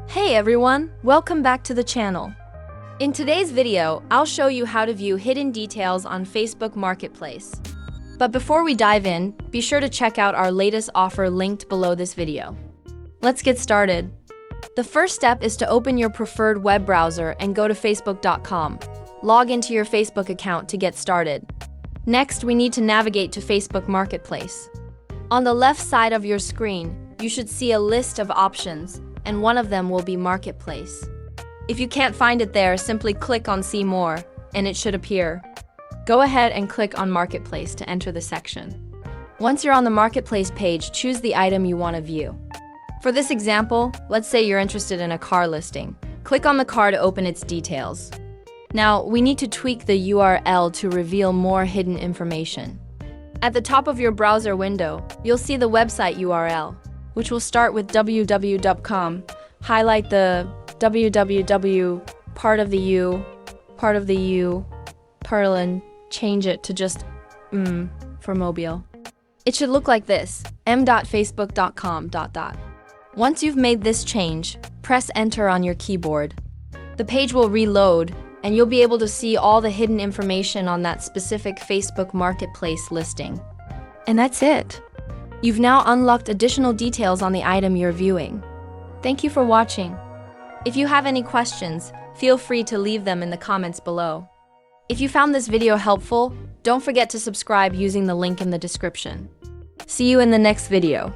Hey everyone, welcome back to the channel. In today's video, I'll show you how to view hidden details on Facebook Marketplace. But before we dive in, be sure to check out our latest offer linked below this video. Let's get started. The first step is to open your preferred web browser and go to facebook.com. Log into your Facebook account to get started. Next, we need to navigate to Facebook Marketplace. On the left side of your screen, you should see a list of options, and one of them will be Marketplace. If you can't find it there, simply click on See More, and it should appear. Go ahead and click on Marketplace to enter the section. Once you're on the Marketplace page, choose the item you want to view. For this example, let's say you're interested in a car listing. Click on the car to open its details. Now, we need to tweak the URL to reveal more hidden information. At the top of your browser window, you'll see the website URL, which will start with www.com. Highlight the www part of the U, and change it to just for mobile. It should look like this, m.facebook.com. Once you've made this change, press enter on your keyboard. The page will reload, and you'll be able to see all the hidden information on that specific Facebook Marketplace listing. And that's it. You've now unlocked additional details on the item you're viewing. Thank you for watching. If you have any questions, feel free to leave them in the comments below. If you found this video helpful, don't forget to subscribe using the link in the description. See you in the next video.